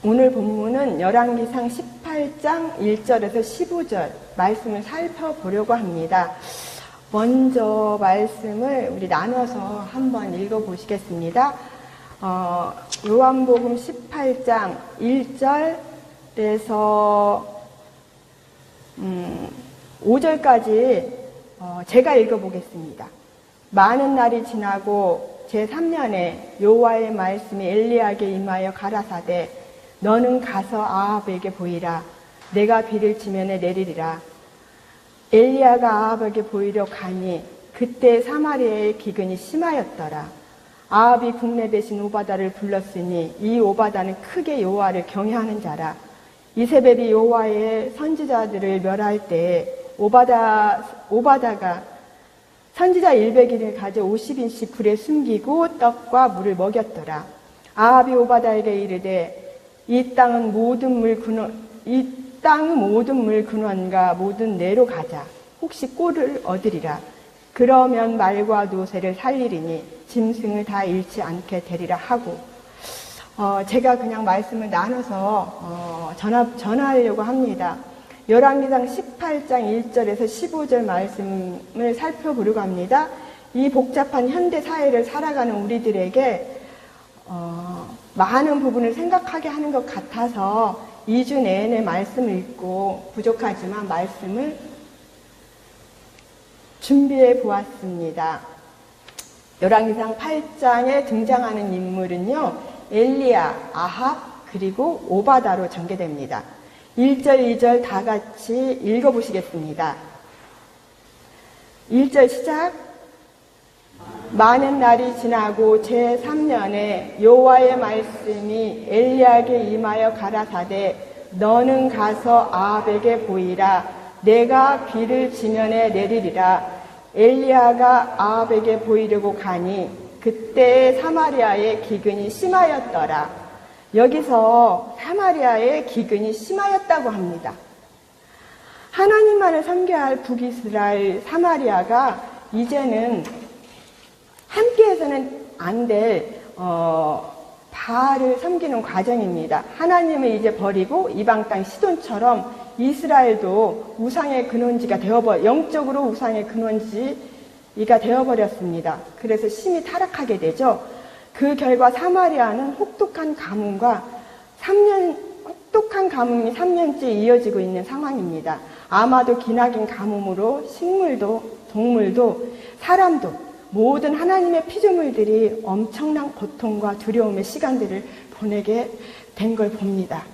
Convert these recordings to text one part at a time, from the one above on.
오늘 본문은 열왕기상 18장 1절에서 15절 말씀을 살펴보려고 합니다. 먼저 말씀을 우리 나눠서 한번 읽어보시겠습니다. 요한복음 18장 1절에서 5절까지 제가 읽어보겠습니다. 많은 날이 지나고 제3년에 여호와의 말씀이 엘리야에게 임하여 가라사대 너는 가서 아합에게 보이라. 내가 비를 지면에 내리리라. 엘리야가 아합에게 보이려 가니 그때 사마리아의 기근이 심하였더라. 아합이 국내 대신 오바다를 불렀으니 이 오바다는 크게 여호와를 경외하는 자라. 이세벨이 여호와의 선지자들을 멸할 때에 오바다가 선지자 100인을 가져 50인씩 굴에 숨기고 떡과 물을 먹였더라. 아합이 오바다에게 이르되 이 땅은 모든 물 근원과 모든 내로 가자. 혹시 꼴을 얻으리라. 그러면 말과 노새를 살리리니 짐승을 다 잃지 않게 되리라 하고 제가 그냥 말씀을 나눠서 전하려고 합니다. 열왕기상 18장 1절에서 15절 말씀을 살펴보려고 합니다. 이 복잡한 현대 사회를 살아가는 우리들에게 많은 부분을 생각하게 하는 것 같아서 2주 내내 말씀을 읽고 부족하지만 말씀을 준비해 보았습니다. 열왕기상 8장에 등장하는 인물은요, 엘리야, 아합, 그리고 오바다로 전개됩니다. 1절, 2절 다 같이 읽어보시겠습니다. 1절 시작. 많은 날이 지나고 제3년에 여호와의 말씀이 엘리야에게 임하여 가라사대 너는 가서 아합에게 보이라. 내가 비를 지면에 내리리라. 엘리야가 아합에게 보이려고 가니 그때 사마리아의 기근이 심하였더라. 여기서 사마리아의 기근이 심하였다고 합니다. 하나님만을 섬겨야 할 북이스라엘 사마리아가 이제는 함께해서는 안 될 바알을 섬기는 과정입니다. 하나님을 이제 버리고 이방 땅 시돈처럼 이스라엘도 우상의 근원지가 영적으로 우상의 근원지가 되어버렸습니다. 그래서 심히 타락하게 되죠. 그 결과 사마리아는 혹독한 가뭄이 3년째 이어지고 있는 상황입니다. 아마도 기나긴 가뭄으로 식물도 동물도 사람도 모든 하나님의 피조물들이 엄청난 고통과 두려움의 시간들을 보내게 된 걸 봅니다.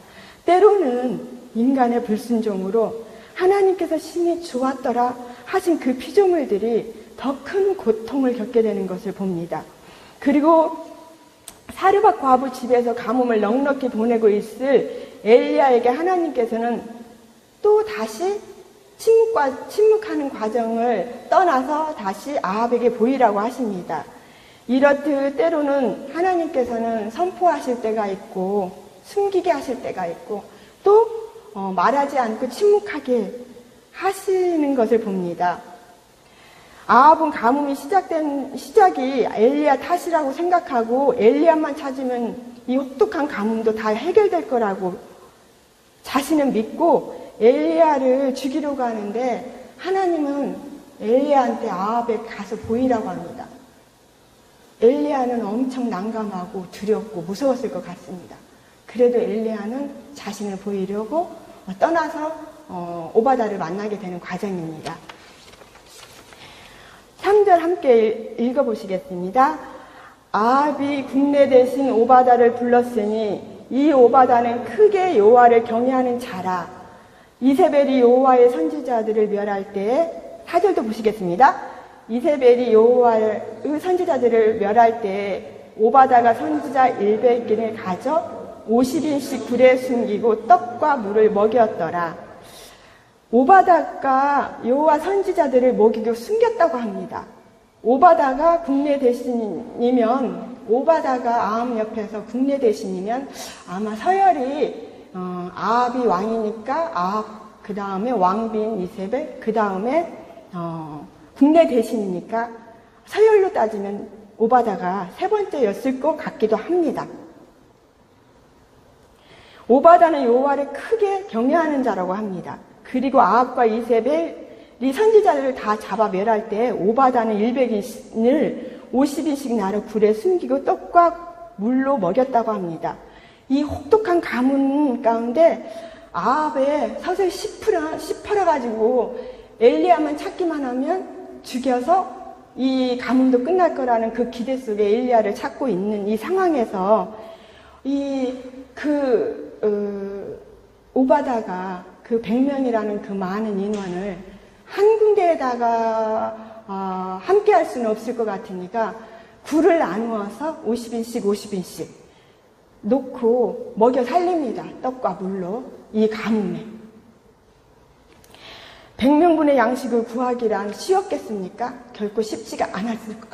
때로는 인간의 불순종으로 하나님께서 심히 주었더라 하신 그 피조물들이 더 큰 고통을 겪게 되는 것을 봅니다. 그리고 사르밧 과부 집에서 가뭄을 넉넉히 보내고 있을 엘리야에게 하나님께서는 또 다시 침묵하는 과정을 떠나서 다시 아합에게 보이라고 하십니다. 이렇듯 때로는 하나님께서는 선포하실 때가 있고 숨기게 하실 때가 있고 또 말하지 않고 침묵하게 하시는 것을 봅니다. 아합은 가뭄이 시작이 엘리야 탓이라고 생각하고 엘리야만 찾으면 이 혹독한 가뭄도 다 해결될 거라고 자신은 믿고 엘리야를 죽이려고 하는데 하나님은 엘리야한테 아합에 가서 보이라고 합니다. 엘리야는 엄청 난감하고 두렵고 무서웠을 것 같습니다. 그래도 엘리야는 자신을 보이려고 떠나서 오바다를 만나게 되는 과정입니다. 3절 함께 읽어보시겠습니다. 아합이 국내 대신 오바다를 불렀으니 이 오바다는 크게 여호와를 경외하는 자라. 이세벨이 여호와의 선지자들을 멸할 때에 4절도 보시겠습니다. 이세벨이 여호와의 선지자들을 멸할 때에 오바다가 선지자 100인을 가져 50인씩 굴에 숨기고 떡과 물을 먹였더라. 오바다가 여호와 선지자들을 먹이고 숨겼다고 합니다. 오바다가 국내 대신이면 오바다가 아합 옆에서 국내 대신이면 아마 서열이 아합이 왕이니까 아합, 그 다음에 왕비인 이세벨, 그 다음에 국내 대신이니까 서열로 따지면 오바다가 세 번째였을 것 같기도 합니다. 오바다는 여호와를 크게 경외하는 자라고 합니다. 그리고 아합과 이세벨이 선지자들을 다 잡아 멸할 때 오바다는 100인을 50인씩 나를 불에 숨기고 떡과 물로 먹였다고 합니다. 이 혹독한 가문 가운데 아합의 섯을 씹어가지고 엘리야만 찾기만 하면 죽여서 이 가문도 끝날 거라는 그 기대 속에 엘리야를 찾고 있는 이 상황에서 오바다가 그 100명이라는 그 많은 인원을 한 군데에다가 함께 할 수는 없을 것 같으니까 굴을 나누어서 50인씩 놓고 먹여 살립니다. 떡과 물로 이 가뭄에. 100명분의 양식을 구하기란 쉬웠겠습니까? 결코 쉽지가 않았을 것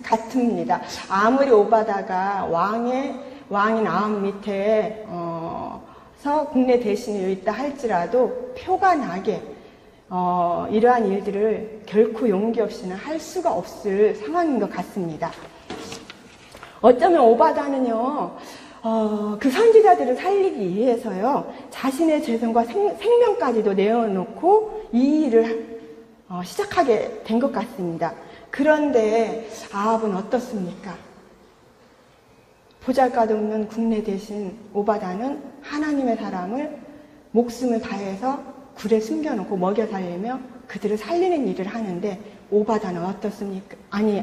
같습니다. 아무리 오바다가 왕인 아합 밑에 서 국내 대신에 있다 할지라도 표가 나게 이러한 일들을 결코 용기 없이는 할 수가 없을 상황인 것 같습니다. 어쩌면 오바다는요, 그 선지자들을 살리기 위해서요, 자신의 재산과 생명까지도 내어놓고 이 일을 시작하게 된 것 같습니다. 그런데 아합은 어떻습니까? 보잘것없는 국내 대신 오바다는 하나님의 사람을 목숨을 다해서 굴에 숨겨놓고 먹여 살리며 그들을 살리는 일을 하는데 오바다는 어떻습니까?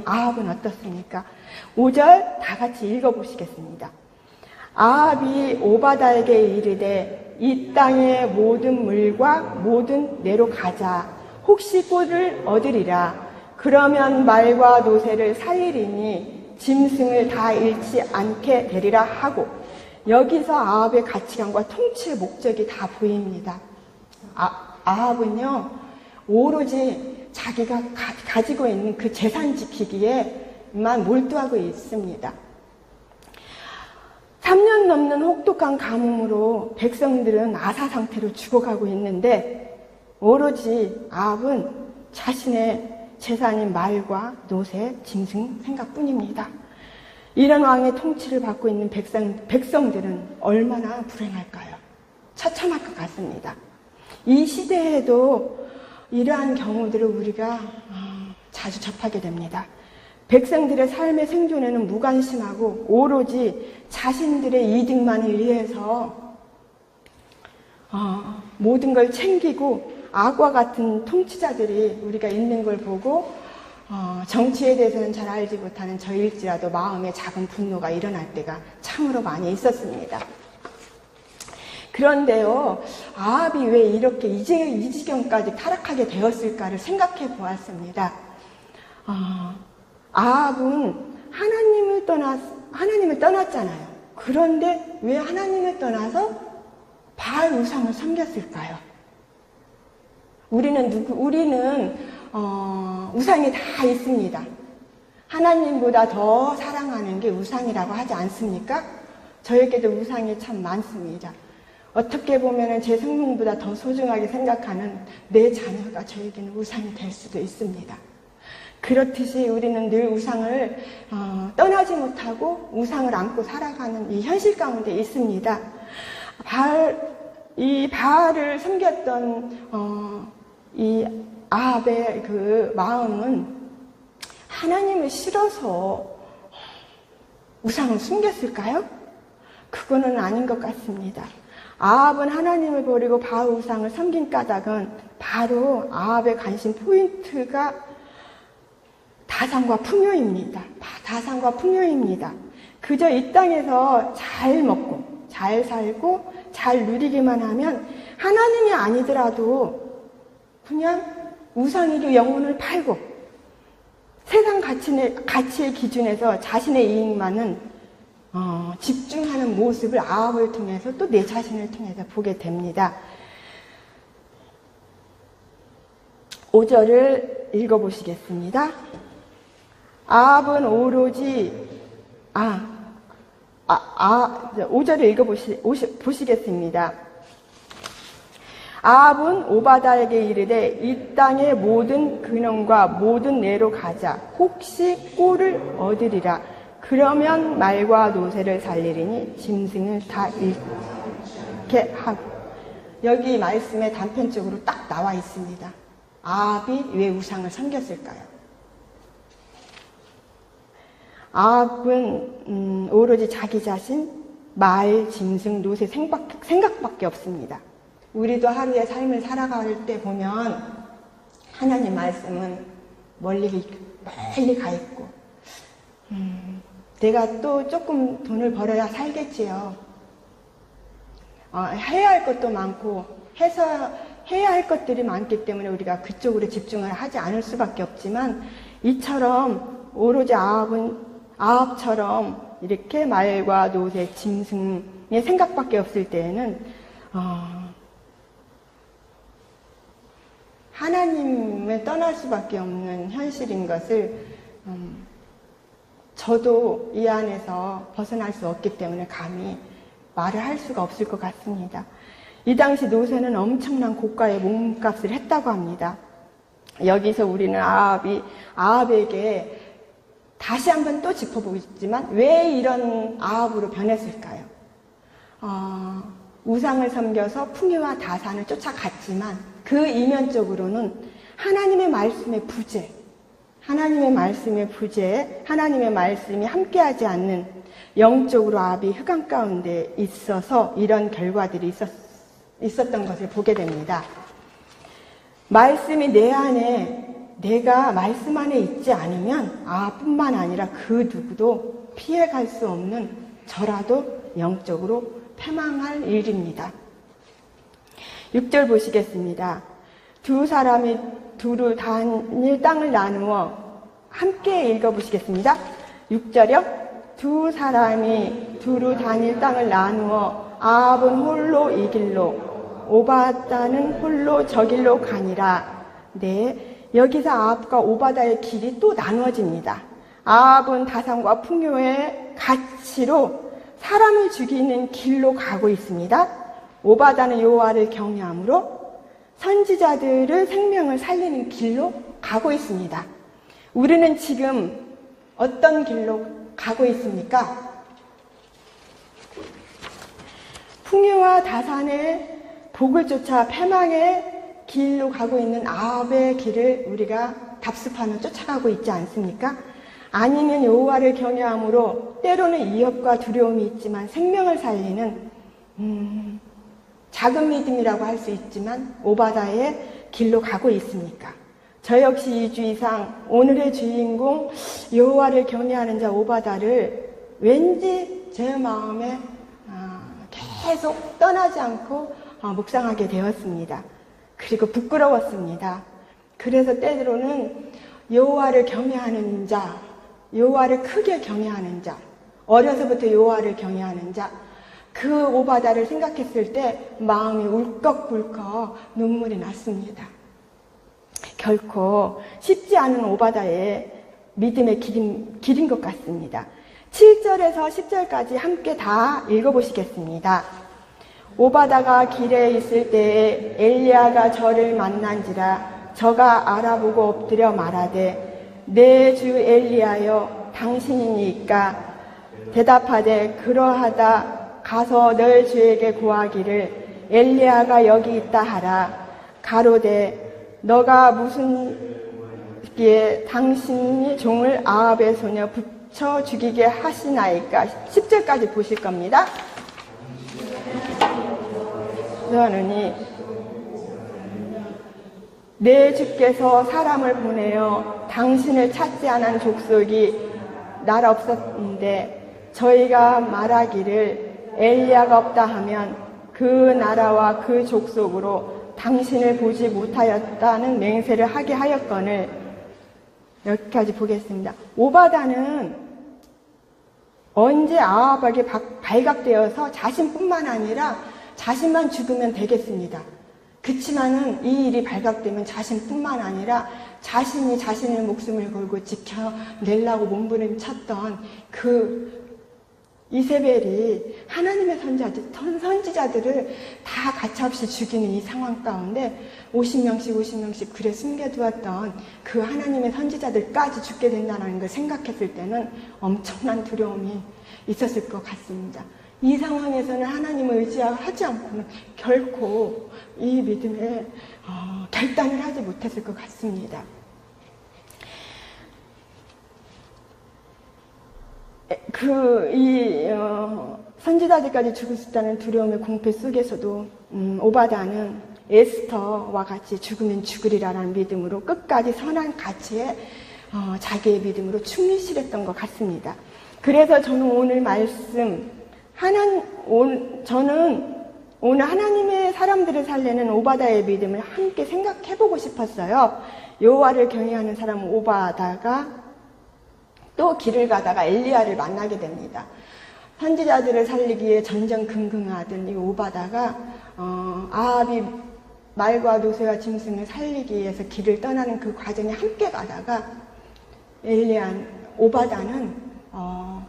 아합은 어떻습니까? 5절 다 같이 읽어보시겠습니다. 아합이 오바다에게 이르되 이 땅의 모든 물과 모든 내로 가자. 혹시 꼴을 얻으리라. 그러면 말과 노새를 살리리니 짐승을 다 잃지 않게 되리라 하고, 여기서 아합의 가치관과 통치의 목적이 다 보입니다. 아합은요, 오로지 자기가 가지고 있는 그 재산 지키기에만 몰두하고 있습니다. 3년 넘는 혹독한 가뭄으로 백성들은 아사 상태로 죽어가고 있는데 오로지 아합은 자신의 재산인 말과 노새, 짐승 생각뿐입니다. 이런 왕의 통치를 받고 있는 백성들은 얼마나 불행할까요? 처참할 것 같습니다. 이 시대에도 이러한 경우들을 우리가 자주 접하게 됩니다. 백성들의 삶의 생존에는 무관심하고 오로지 자신들의 이득만을 위해서 모든 걸 챙기고 악과 같은 통치자들이 우리가 있는 걸 보고 정치에 대해서는 잘 알지 못하는 저일지라도 마음에 작은 분노가 일어날 때가 참으로 많이 있었습니다. 그런데요, 아합이 왜 이렇게 이 지경까지 타락하게 되었을까를 생각해 보았습니다. 아합은 하나님을 떠났잖아요. 그런데 왜 하나님을 떠나서 바알 우상을 섬겼을까요? 우리는 우상이 다 있습니다. 하나님보다 더 사랑하는 게 우상이라고 하지 않습니까? 저에게도 우상이 참 많습니다. 어떻게 보면 제 생명보다 더 소중하게 생각하는 내 자녀가 저에게는 우상이 될 수도 있습니다. 그렇듯이 우리는 늘 우상을 떠나지 못하고 우상을 안고 살아가는 이 현실 가운데 있습니다. 이 바알을 섬겼던 이 아합의 그 마음은 하나님을 싫어서 우상을 숨겼을까요? 그거는 아닌 것 같습니다. 아합은 하나님을 버리고 바알 우상을 섬긴 까닭은 바로 아합의 관심 포인트가 다산과 풍요입니다. 다산과 풍요입니다. 그저 이 땅에서 잘 먹고 잘 살고 잘 누리기만 하면 하나님이 아니더라도 그냥 우상에게 영혼을 팔고 세상 가치의 기준에서 자신의 이익만은 집중하는 모습을 아합을 통해서 또 내 자신을 통해서 보게 됩니다. 5절을 읽어보시겠습니다. 아합은 오로지 5절을 읽어보시겠습니다. 아합은 오바다에게 이르되 이 땅의 모든 근원과 모든 내로 가자. 혹시 꼴을 얻으리라. 그러면 말과 노새를 살리리니 짐승을 다 않게 하고, 여기 말씀에 단편적으로 딱 나와 있습니다. 아합이 왜 우상을 섬겼을까요? 아합은 오로지 자기 자신, 말, 짐승, 노새 생각밖에 없습니다. 우리도 하루의 삶을 살아갈 때 보면 하나님 말씀은 멀리 가 있고, 내가 또 조금 돈을 벌어야 살겠지요. 해야 할 것도 많고 해야 할 것들이 많기 때문에 우리가 그쪽으로 집중을 하지 않을 수밖에 없지만, 이처럼 오로지 아합처럼 이렇게 말과 노새, 짐승의 생각밖에 없을 때에는 하나님을 떠날 수밖에 없는 현실인 것을 저도 이 안에서 벗어날 수 없기 때문에 감히 말을 할 수가 없을 것 같습니다. 이 당시 노새는 엄청난 고가의 몸값을 했다고 합니다. 여기서 우리는 아합에게 다시 한번 또 짚어보겠지만 왜 이런 아합으로 변했을까요? 우상을 섬겨서 풍요와 다산을 쫓아갔지만 그 이면적으로는 하나님의 말씀의 부재, 하나님의 말씀이 함께하지 않는 영적으로 아합이 흑암 가운데 있어서 이런 결과들이 있었던 것을 보게 됩니다. 말씀이 내 안에, 내가 말씀 안에 있지 않으면 아합뿐만 아니라 그 누구도 피해갈 수 없는 저라도 영적으로 패망할 일입니다. 6절 보시겠습니다. 두 사람이 두루 다닐 땅을 나누어 함께 읽어보시겠습니다. 6절이요. 두 사람이 두루 다닐 땅을 나누어 아합은 홀로 이 길로, 오바다는 홀로 저 길로 가니라. 네, 여기서 아합과 오바다의 길이 또 나누어집니다. 아합은 다산과 풍요의 가치로 사람을 죽이는 길로 가고 있습니다. 오바다는 여호와를 경외함으로 선지자들의 생명을 살리는 길로 가고 있습니다. 우리는 지금 어떤 길로 가고 있습니까? 풍요와 다산의 복을 쫓아 패망의 길로 가고 있는 아합의 길을 우리가 답습하며 쫓아가고 있지 않습니까? 아니면 여호와를 경외함으로 때로는 위협과 두려움이 있지만 생명을 살리는 작은 믿음이라고 할 수 있지만 오바다의 길로 가고 있습니까? 저 역시 2주 이상 오늘의 주인공 여호와를 경외하는 자 오바다를 왠지 제 마음에 계속 떠나지 않고 묵상하게 되었습니다. 그리고 부끄러웠습니다. 그래서 때로는 여호와를 경외하는 자, 여호와를 크게 경외하는 자, 어려서부터 여호와를 경외하는 자, 그 오바다를 생각했을 때 마음이 울컥불컥 눈물이 났습니다. 결코 쉽지 않은 오바다의 믿음의 길인 것 같습니다. 7절에서 10절까지 함께 다 읽어보시겠습니다. 오바다가 길에 있을 때에 엘리야가 저를 만난지라 저가 알아보고 엎드려 말하되 내 주 엘리야여 당신이니까 대답하되 그러하다 가서 널 주에게 구하기를 엘리야가 여기 있다 하라. 가로되 너가 무슨 기에 당신이 종을 아합의 소녀 붙여 죽이게 하시나이까. 10절까지 보실 겁니다. 그러느니 내 주께서 사람을 보내어 당신을 찾지 않은 족속이 나라 없었는데 저희가 말하기를 엘리야가 없다 하면 그 나라와 그 족속으로 당신을 보지 못하였다는 맹세를 하게 하였거늘. 여기까지 보겠습니다. 오바다는 언제 아합에게 발각되어서 자신뿐만 아니라 자신만 죽으면 되겠습니다. 그치만은 이 일이 발각되면 자신뿐만 아니라 자신이 자신의 목숨을 걸고 지켜내려고 몸부림쳤던 그 이세벨이 하나님의 선지자들을 다 가차없이 죽이는 이 상황 가운데 50명씩 그래 숨겨두었던 그 하나님의 선지자들까지 죽게 된다는 걸 생각했을 때는 엄청난 두려움이 있었을 것 같습니다. 이 상황에서는 하나님을 의지하지 않고는 결코 이 믿음에 결단을 하지 못했을 것 같습니다. 선지자들까지 죽을 수 있다는 두려움의 공포 속에서도 오바다는 에스더와 같이 죽으면 죽으리라라는 믿음으로 끝까지 선한 가치에 자기의 믿음으로 충실했던 것 같습니다. 그래서 저는 오늘 말씀 저는 오늘 하나님의 사람들을 살리는 오바다의 믿음을 함께 생각해보고 싶었어요. 여호와를 경외하는 사람은 오바다가 또 길을 가다가 엘리야를 만나게 됩니다. 선지자들을 살리기에 전전긍긍하던 이 오바다가 아합이 말과 노새와 짐승을 살리기 위해서 길을 떠나는 그 과정에 함께 가다가 오바다는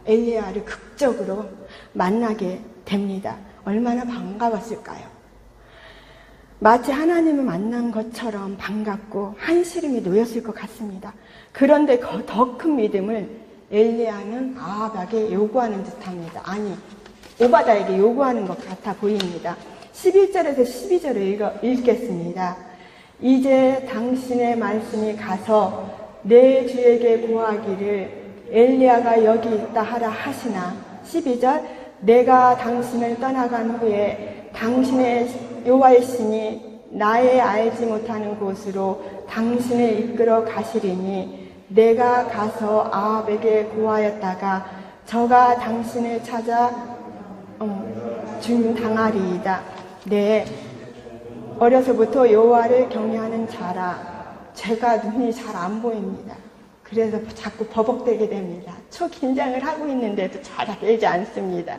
엘리야를 극적으로 만나게 됩니다. 얼마나 반가웠을까요? 마치 하나님을 만난 것처럼 반갑고 한시름이 놓였을 것 같습니다. 그런데 더 큰 믿음을 엘리야는 아합에게 요구하는 듯합니다. 아니, 오바다에게 요구하는 것 같아 보입니다. 11절에서 12절을 읽겠습니다. 이제 당신의 말씀이 가서 내 주에게 고하기를 엘리야가 여기 있다 하라 하시나. 12절, 내가 당신을 떠나간 후에 당신의 여호와의 신이 나의 알지 못하는 곳으로 당신을 이끌어 가시리니 내가 가서 아합에게 고하였다가 저가 당신을 찾아 당하리이다. 네, 어려서부터 여호와를 경외하는 자라. 제가 눈이 잘 안 보입니다. 그래서 자꾸 버벅대게 됩니다. 초긴장을 하고 있는데도 잘 되지 않습니다.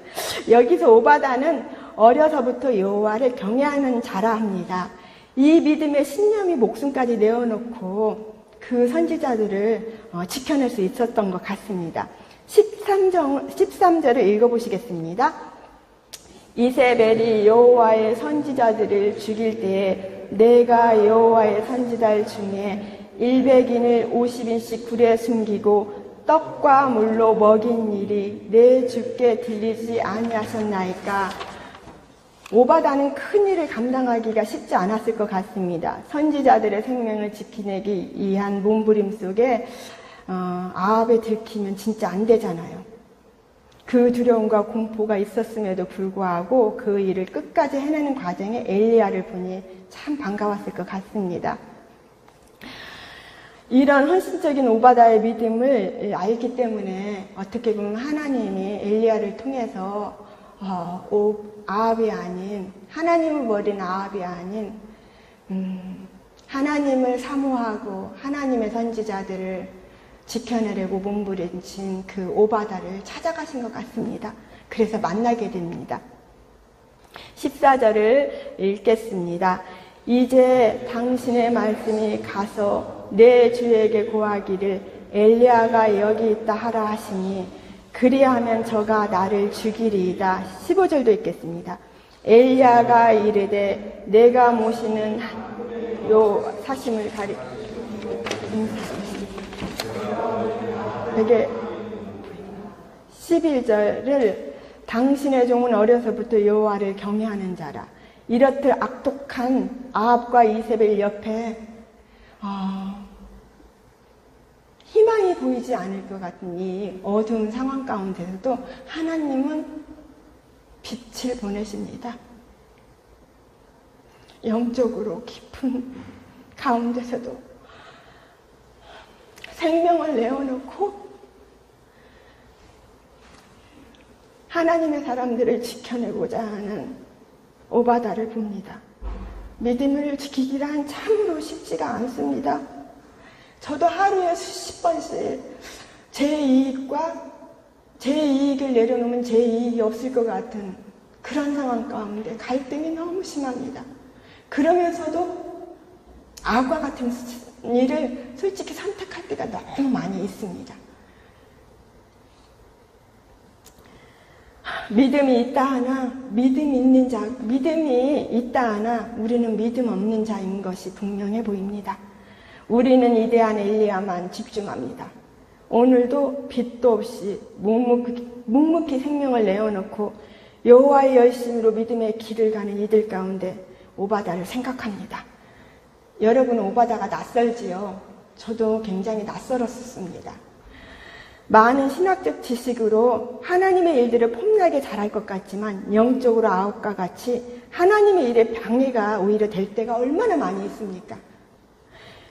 여기서 오바다는 어려서부터 여호와를 경외하는 자라 합니다. 이 믿음의 신념이 목숨까지 내어놓고 그 선지자들을 지켜낼 수 있었던 것 같습니다. 13절을 읽어보시겠습니다. 이세벨이 여호와의 선지자들을 죽일 때에 내가 여호와의 선지자들 중에 100인을 50인씩 굴에 숨기고 떡과 물로 먹인 일이 내 주께 들리지 아니하셨나이까. 오바다는 큰 일을 감당하기가 쉽지 않았을 것 같습니다. 선지자들의 생명을 지키내기 위한 몸부림 속에 아합에 들키면 진짜 안 되잖아요. 그 두려움과 공포가 있었음에도 불구하고 그 일을 끝까지 해내는 과정에 엘리야를 보니 참 반가웠을 것 같습니다. 이런 헌신적인 오바다의 믿음을 알기 때문에 어떻게 보면 하나님이 엘리야를 통해서 아합이 아닌, 하나님을 버린 아합이 아닌 하나님을 사모하고 하나님의 선지자들을 지켜내려고 몸부림친 그 오바다를 찾아가신 것 같습니다. 그래서 만나게 됩니다. 14절을 읽겠습니다. 이제 당신의 말씀이 가서 내 주에게 고하기를 엘리야가 여기 있다 하라 하시니 그리하면 저가 나를 죽이리이다. 15절도 읽겠습니다. 엘리야가 이르되 내가 모시는 요 사심을 되게 11절을 당신의 종은 어려서부터 여호와를 경외하는 자라. 이렇듯 악독한 아합과 이세벨 옆에 희망이 보이지 않을 것 같은 이 어두운 상황 가운데서도 하나님은 빛을 보내십니다. 영적으로 깊은 가운데서도 생명을 내어놓고 하나님의 사람들을 지켜내고자 하는 오바다를 봅니다. 믿음을 지키기란 참으로 쉽지가 않습니다. 저도 하루에 수십 번씩 제 이익을 내려놓으면 제 이익이 없을 것 같은 그런 상황 가운데 갈등이 너무 심합니다. 그러면서도 악과 같은 일을 솔직히 선택할 때가 너무 많이 있습니다. 믿음이 있다 하나 믿음이 있다 하나 우리는 믿음 없는 자인 것이 분명해 보입니다. 우리는 이대한 엘리야만 집중합니다. 오늘도 빛도 없이 묵묵히 생명을 내어놓고 여호와의 열심으로 믿음의 길을 가는 이들 가운데 오바다를 생각합니다. 여러분, 오바다가 낯설지요? 저도 굉장히 낯설었습니다. 많은 신학적 지식으로 하나님의 일들을 폼나게 잘할 것 같지만 영적으로 아웃과 같이 하나님의 일에 방해가 오히려 될 때가 얼마나 많이 있습니까?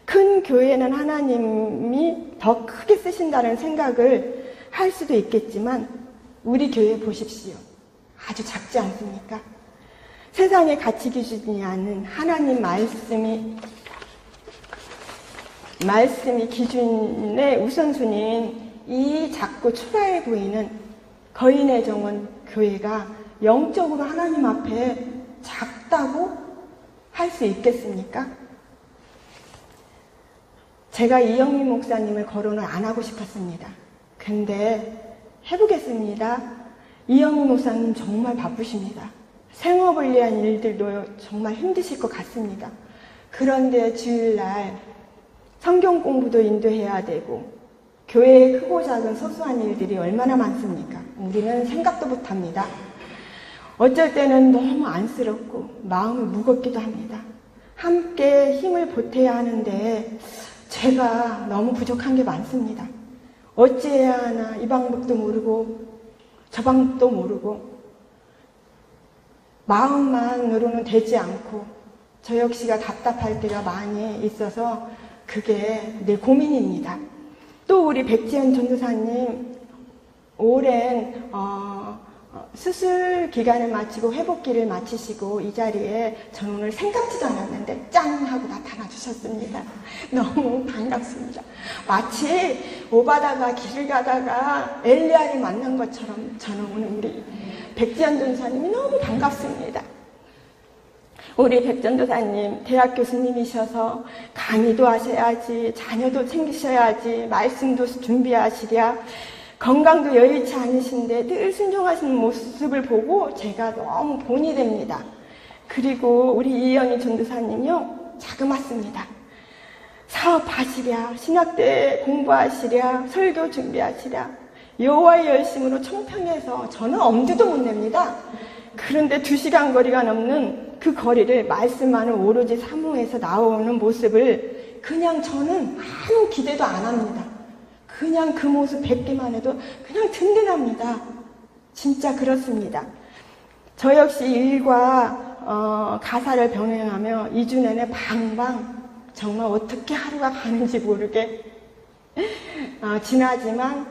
큰 교회는 하나님이 더 크게 쓰신다는 생각을 할 수도 있겠지만 우리 교회 보십시오. 아주 작지 않습니까? 세상의 가치 기준이 아닌 하나님 말씀이 기준의 우선순위인 이 작고 초라해 보이는 거인의 정원 교회가 영적으로 하나님 앞에 작다고 할 수 있겠습니까? 제가 이영민 목사님을 거론을 안 하고 싶었습니다. 근데 해보겠습니다. 이영민 목사님 정말 바쁘십니다. 생업을 위한 일들도 정말 힘드실 것 같습니다. 그런데 주일날 성경 공부도 인도해야 되고 교회의 크고 작은 소소한 일들이 얼마나 많습니까? 우리는 생각도 못합니다. 어쩔 때는 너무 안쓰럽고 마음이 무겁기도 합니다. 함께 힘을 보태야 하는데 제가 너무 부족한 게 많습니다. 어찌해야 하나 이 방법도 모르고 저 방법도 모르고 마음만으로는 되지 않고 저 역시가 답답할 때가 많이 있어서 그게 늘 고민입니다. 또 우리 백지연 전도사님 오랜 수술 기간을 마치고 회복기를 마치시고 이 자리에 저는 오늘 생각지도 않았는데 짠 하고 나타나 주셨습니다. 너무 반갑습니다. 마치 오바다가 길을 가다가 엘리야를 만난 것처럼 저는 오늘 우리 백지연 전도사님이 너무 반갑습니다. 우리 백전도사님 대학 교수님이셔서 강의도 하셔야지, 자녀도 챙기셔야지, 말씀도 준비하시랴, 건강도 여의치 않으신데 늘 순종하시는 모습을 보고 제가 너무 본이 됩니다. 그리고 우리 이영희 전도사님요, 자그맣습니다. 사업하시랴, 신학대 공부하시랴, 설교 준비하시랴, 여호와의 열심으로 청평해서 저는 엄두도 못 냅니다. 그런데 2시간 거리가 넘는 그 거리를 말씀만을 오로지 사모해서 나오는 모습을 그냥 저는 아무 기대도 안 합니다. 그냥 그 모습 뵙기만 해도 그냥 든든합니다. 진짜 그렇습니다. 저 역시 일과 가사를 병행하며 2주 내내 방방 정말 어떻게 하루가 가는지 모르게 지나지만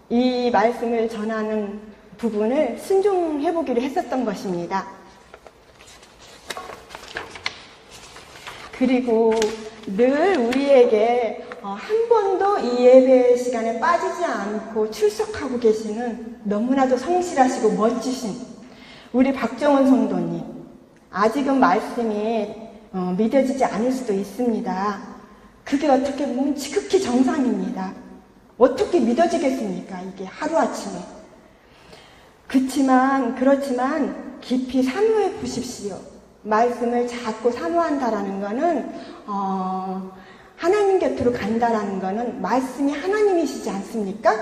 이 말씀을 전하는 부분을 순종해보기로 했었던 것입니다. 그리고 늘 우리에게 한 번도 이 예배 시간에 빠지지 않고 출석하고 계시는 너무나도 성실하시고 멋지신 우리 박정원 성도님. 아직은 말씀이 믿어지지 않을 수도 있습니다. 그게 어떻게 보면 지극히 정상입니다. 어떻게 믿어지겠습니까? 이게 하루아침에. 그렇지만 깊이 사모해 보십시오. 말씀을 자꾸 사모한다라는 거는 하나님 곁으로 간다라는 거는 말씀이 하나님이시지 않습니까?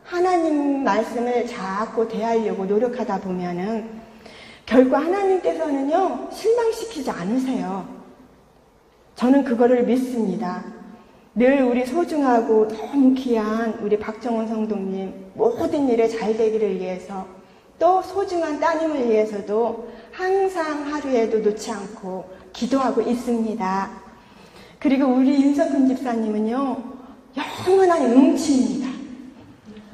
하나님 말씀을 자꾸 대하려고 노력하다 보면은 결국 하나님께서는요 실망시키지 않으세요. 저는 그거를 믿습니다. 늘 우리 소중하고 너무 귀한 우리 박정원 성도님 모든 일에 잘 되기를 위해서 또 소중한 따님을 위해서도 항상 하루에도 놓지 않고 기도하고 있습니다. 그리고 우리 윤석훈 집사님은요 영원한 음치입니다.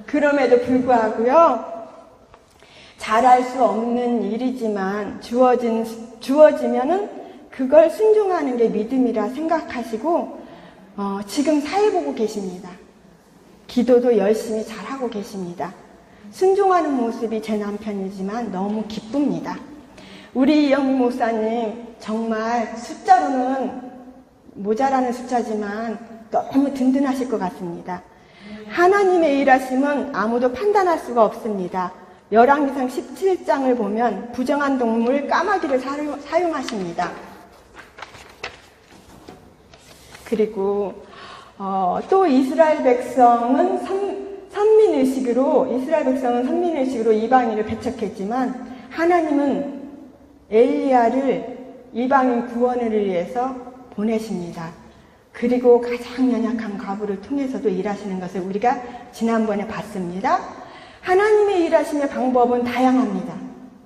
그럼에도 불구하고요 잘할 수 없는 일이지만 주어지면은 그걸 순종하는 게 믿음이라 생각하시고 지금 사회 보고 계십니다. 기도도 열심히 잘하고 계십니다. 순종하는 모습이 제 남편이지만 너무 기쁩니다. 우리 이영미 목사님 정말 숫자로는 모자라는 숫자지만 너무 든든하실 것 같습니다. 하나님의 일하심은 아무도 판단할 수가 없습니다. 열왕기상 17장을 보면 부정한 동물 까마귀를 사용하십니다. 그리고 또 이스라엘 백성은 선민의식으로, 이스라엘 백성은 선민의식으로 이방인을 배척했지만 하나님은 엘리야를 이방인 구원을 위해서 보내십니다. 그리고 가장 연약한 과부를 통해서도 일하시는 것을 우리가 지난번에 봤습니다. 하나님의 일하심의 방법은 다양합니다.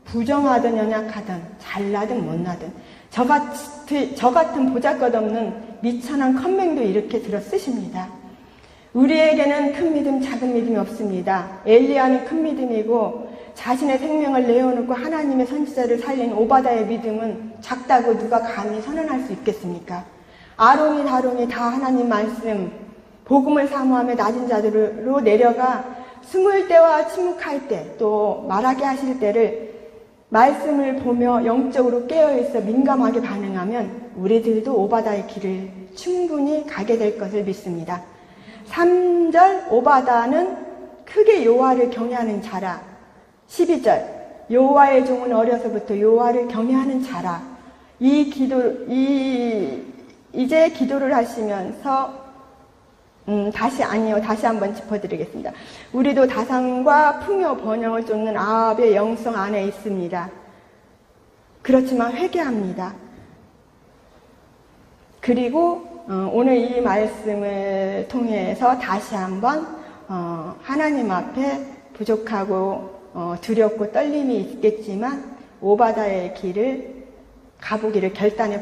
부정하든 연약하든 잘나든 못나든 저 같은 보잘것없는 미천한 컴맹도 이렇게 들어 쓰십니다. 우리에게는 큰 믿음, 작은 믿음이 없습니다. 엘리야는 큰 믿음이고 자신의 생명을 내어놓고 하나님의 선지자를 살린 오바다의 믿음은 작다고 누가 감히 선언할 수 있겠습니까? 아론이 다론이 다 하나님 말씀, 복음을 사모하며 낮은 자들로 내려가 숨을 때와 침묵할 때, 또 말하게 하실 때를 말씀을 보며 영적으로 깨어있어 민감하게 반응하면 우리들도 오바다의 길을 충분히 가게 될 것을 믿습니다. 3절 오바다는 크게 여호와를 경외하는 자라. 12절 여호와의 종은 어려서부터 여호와를 경외하는 자라. 이제 기도를 하시면서 다시 한번 짚어드리겠습니다. 우리도 다산과 풍요 번영을 쫓는 아합의 영성 안에 있습니다. 그렇지만 회개합니다. 그리고 오늘 이 말씀을 통해서 다시 한번 하나님 앞에 부족하고 두렵고 떨림이 있겠지만 오바다의 길을 가보기를 결단해